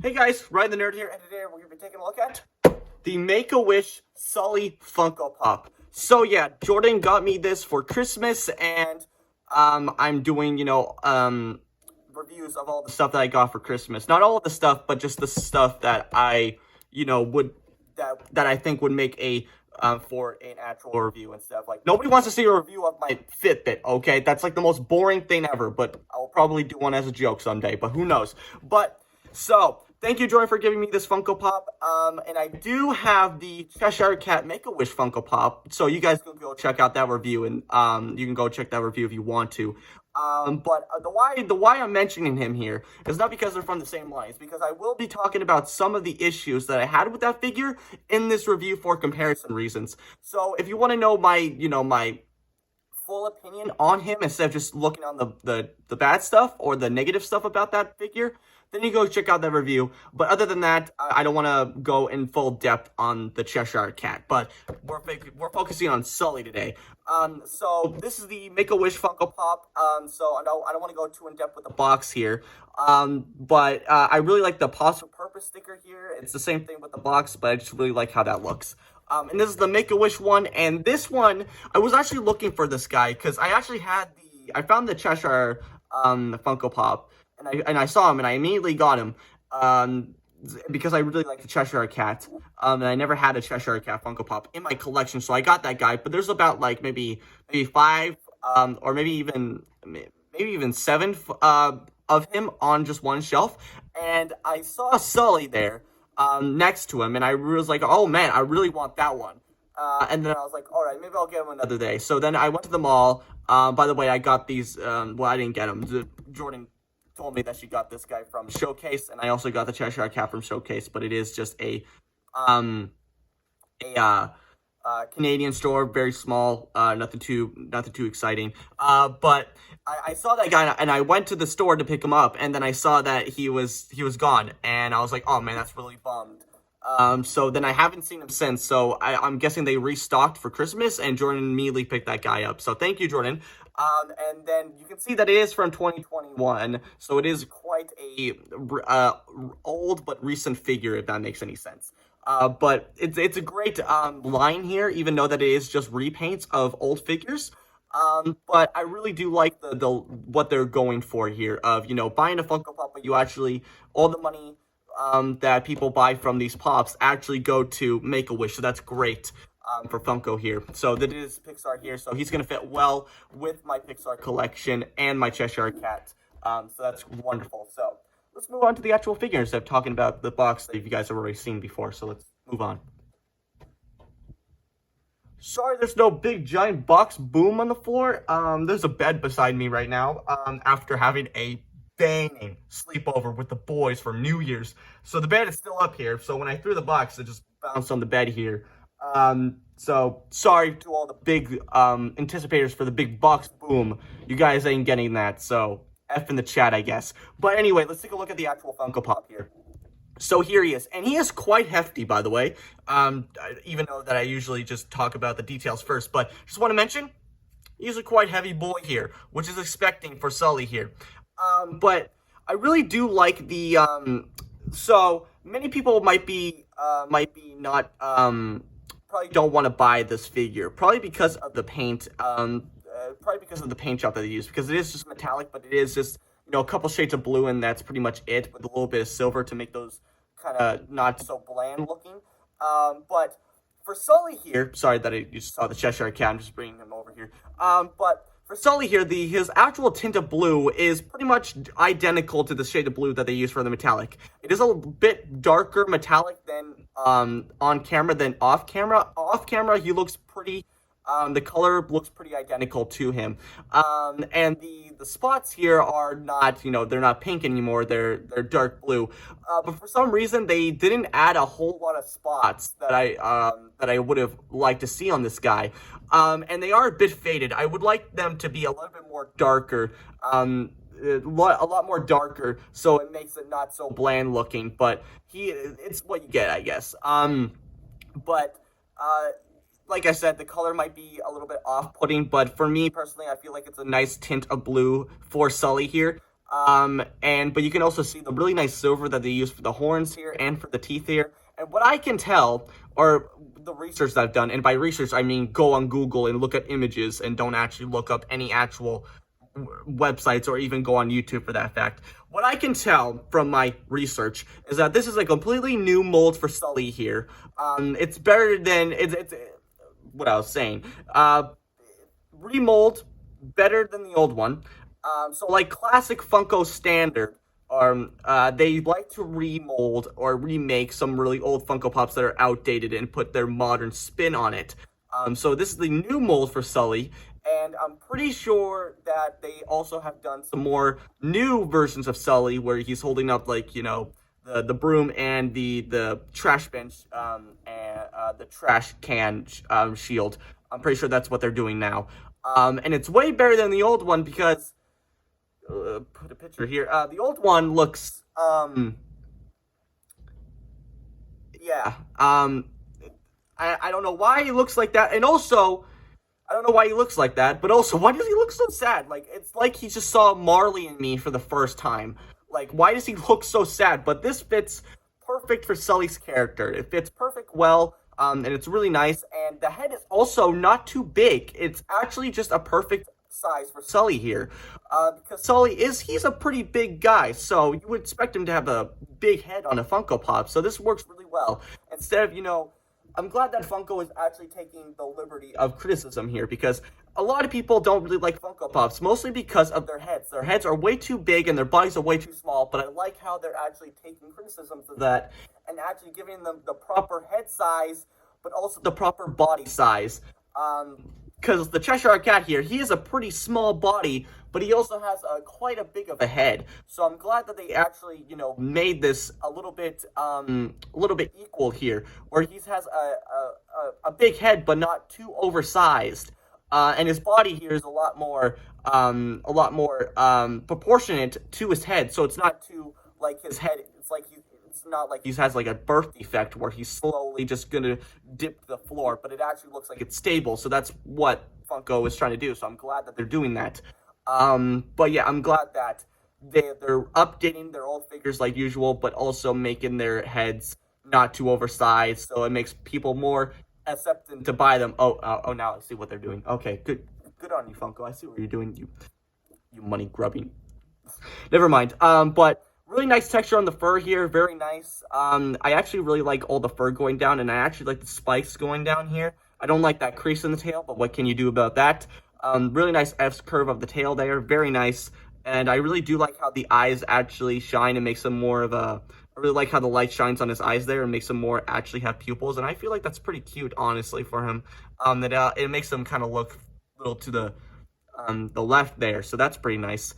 Hey guys, Ryan the Nerd here, and today we're going to be taking a look at the Make-A-Wish Sully Funko Pop. So yeah, Jordan got me this for Christmas, and I'm doing, reviews of all the stuff that I got for Christmas. Not all of the stuff, but just the stuff that I, that I think would make a for an actual review and stuff. Like, nobody wants to see a review of my Fitbit, okay? That's like the most boring thing ever, but I'll probably do one as a joke someday, but who knows? So, thank you, Jordan, for giving me this Funko Pop. And I do have the Cheshire Cat Make-A-Wish Funko Pop, so you guys can go check out that review, and you can go check that review if you want to. But the why I'm mentioning him here is not because they're from the same line. It's because I will be talking about some of the issues that I had with that figure in this review for comparison reasons. So if you want to know my full opinion on him instead of just looking on the bad stuff or the negative stuff about that figure, then you go check out that review. But other than that, I don't want to go in full depth on the Cheshire Cat. But we're focusing on Sully today. So this is the Make-A-Wish Funko Pop. So I don't want to go too in depth with the box here. But I really like the Pops for Purpose sticker here. It's the same thing with the box, but I just really like how that looks. And this is the Make-A-Wish one, and this one, I was actually looking for this guy, because I actually I found the Cheshire, Funko Pop, and I saw him, and I immediately got him, because I really like the Cheshire Cat, and I never had a Cheshire Cat Funko Pop in my collection, so I got that guy, but there's about, like, maybe 5, or maybe even 7, of him on just one shelf, and I saw Sully there, next to him, and I was like, oh man, I really want that one. And then I was like, all right, maybe I'll get him another day. So then I went to the mall. By the way, I got these, well, I didn't get them. Jordan told me that she got this guy from Showcase, and I also got the Cheshire Cat from Showcase, but it is just a Canadian store, very small, nothing too exciting. But I saw that guy, and I went to the store to pick him up, and then I saw that he was gone, and I was like, oh man, that's really bummed. So then I haven't seen him since, so I'm guessing they restocked for Christmas, and Jordan immediately picked that guy up. So thank you, Jordan. And then you can see that it is from 2021, so it is quite a old but recent figure, if that makes any sense. But it's a great line here, even though that it is just repaints of old figures. But I really do like what they're going for here of, buying a Funko Pop, but you actually, all the money that people buy from these pops actually go to Make-A-Wish, so that's great for Funko here. So that is Pixar here, so he's going to fit well with my Pixar collection and my Cheshire Cat. So that's wonderful. So let's move on to the actual figure instead of talking about the box that you guys have already seen before, so let's move on. Sorry, there's no big giant box boom on the floor. There's a bed beside me right now, after having a banging sleepover with the boys for New Year's. So the bed is still up here, so when I threw the box, it just bounced on the bed here. So sorry to all the big, anticipators for the big box boom. You guys ain't getting that, so F in the chat, I guess. But anyway, let's take a look at the actual Funko Pop here. So here he is, and he is quite hefty, by the way, even though that I usually just talk about the details first, but just want to mention, he's a quite heavy boy here, which is expecting for Sully here. But I really do like the, so many people might be not, probably don't want to buy this figure, probably because of the paint, probably because of the paint job that they use, because it is just metallic, but it is just, a couple shades of blue, and that's pretty much it, with a little bit of silver to make those kind of not so bland looking. But for Sully here, sorry that you saw the Cheshire Cat, I'm just bringing him over here. But for Sully here, his actual tint of blue is pretty much identical to the shade of blue that they use for the metallic. It is a bit darker metallic than on camera than off camera. Off camera, he looks pretty. The color looks pretty identical to him. And the spots here are not, they're not pink anymore, they're dark blue. But for some reason, they didn't add a whole lot of spots that I would have liked to see on this guy. And they are a bit faded. I would like them to be a little bit more darker, a lot more darker, so it makes it not so bland looking, but it's what you get, I guess. Like I said, the color might be a little bit off-putting, but for me personally, I feel like it's a nice tint of blue for Sully here. But you can also see the really nice silver that they use for the horns here and for the teeth here. And what I can tell, or the research that I've done, and by research I mean go on Google and look at images and don't actually look up any actual websites or even go on YouTube for that fact. What I can tell from my research is that this is a completely new mold for Sully here. It's better than it's what I was saying. Remold better than the old one. So like classic Funko standard, they like to remold or remake some really old Funko Pops that are outdated and put their modern spin on it. So this is the new mold for Sully, and I'm pretty sure that they also have done some more new versions of Sully where he's holding up, like, you know, the broom and the trash bench and the trash can shield. I'm pretty sure that's what they're doing now. And it's way better than the old one because put a picture here. The old one looks yeah. I don't know why he looks like that, and also I don't know why he looks like that, but also why does he look so sad? Like, it's like he just saw Marley and Me for the first time. Like, why does he look so sad? But this fits perfect for Sully's character. It fits perfect well, and it's really nice. And the head is also not too big. It's actually just a perfect size for Sully here. Because Sully he's a pretty big guy, so you would expect him to have a big head on a Funko Pop. So this works really well. Instead of, you know, I'm glad that Funko is actually taking the liberty of criticism here, because a lot of people don't really like Funko Pops, mostly because of their heads. Their heads are way too big and their bodies are way too small, but I like how they're actually taking criticisms of that and actually giving them the proper head size, but also the proper body size. Because the Cheshire Cat here, he has a pretty small body, but he also has quite a big of a head. So I'm glad that they actually, you know, made this a little bit equal here, where he has a big head, but not too oversized. And his body here is a lot more proportionate to his head. So it's not too, like, his head, it's not like he has like a birth defect where he's slowly just gonna dip to the floor, but it actually looks like it's stable. So that's what Funko is trying to do. So I'm glad that they're doing that. But yeah, I'm glad that they're updating their old figures like usual, but also making their heads not too oversized, so it makes people more accepting to buy them. Oh, now I see what they're doing. Okay, good on you, Funko. I see what you're doing, you money grubbing. Never mind. But really nice texture on the fur here, very nice. I actually really like all the fur going down, and I actually like the spikes going down here. I don't like that crease in the tail, but what can you do about that? Really nice S-curve of the tail there, very nice. And I really do like how the eyes actually shine and makes them more of a... I really like how the light shines on his eyes there and makes him more actually have pupils. And I feel like that's pretty cute, honestly, for him. It makes him kind of look a little to the left there, so that's pretty nice.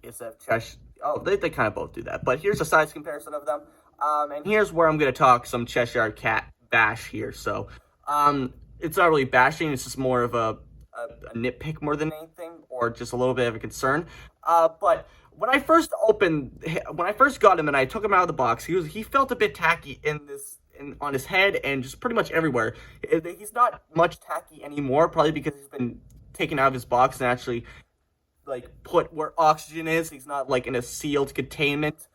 Is that Cheshire? Oh, they kind of both do that. But here's a size comparison of them. And here's where I'm going to talk some Cheshire Cat bash here. So, it's not really bashing. It's just more of a nitpick more than anything, or just a little bit of a concern. But when I first got him and I took him out of the box, he felt a bit tacky on his head and just pretty much everywhere. He's not much tacky anymore, probably because he's been taken out of his box and actually, like, put where oxygen is. He's not, like, in a sealed containment.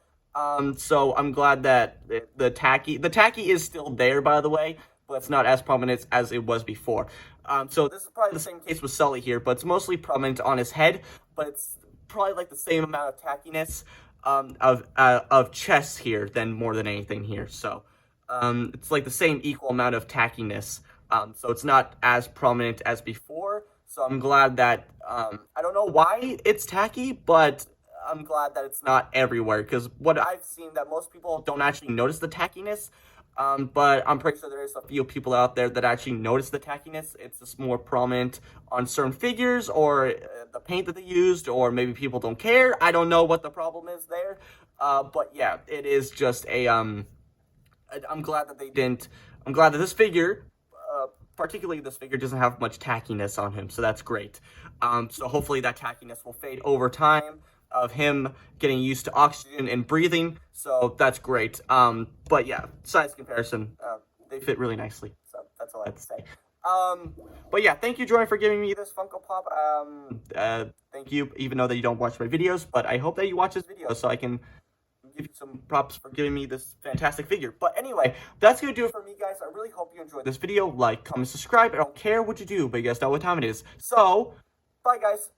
So I'm glad that the tacky is still there, by the way, but it's not as prominent as it was before. So this is probably the same case with Sully here, but it's mostly prominent on his head, but it's probably like the same amount of tackiness of chest here than more than anything here. So it's like the same equal amount of tackiness. So it's not as prominent as before. So I'm glad that, I don't know why it's tacky, but I'm glad that it's not everywhere, because what I've seen that most people don't actually notice the tackiness, but I'm pretty sure there is a few people out there that actually notice the tackiness. It's just more prominent on certain figures, or the paint that they used, or maybe people don't care. I don't know what the problem is there, but yeah, it is just a, I'm glad that this figure, particularly this figure, doesn't have much tackiness on him, so that's great. So hopefully that tackiness will fade over time of him getting used to oxygen and breathing, so that's great. But yeah, size comparison, they fit really nicely, so that's all I have to say. But yeah, thank you, Jordan, for giving me this Funko Pop. Thank you, even though that you don't watch my videos, but I hope that you watch this video so I can give you some props for giving me this fantastic figure. But anyway, that's gonna do it for me, guys. I really hope you enjoyed this video. Like, comment, subscribe. I don't care what you do, but you guys know what time it is. So, bye, guys.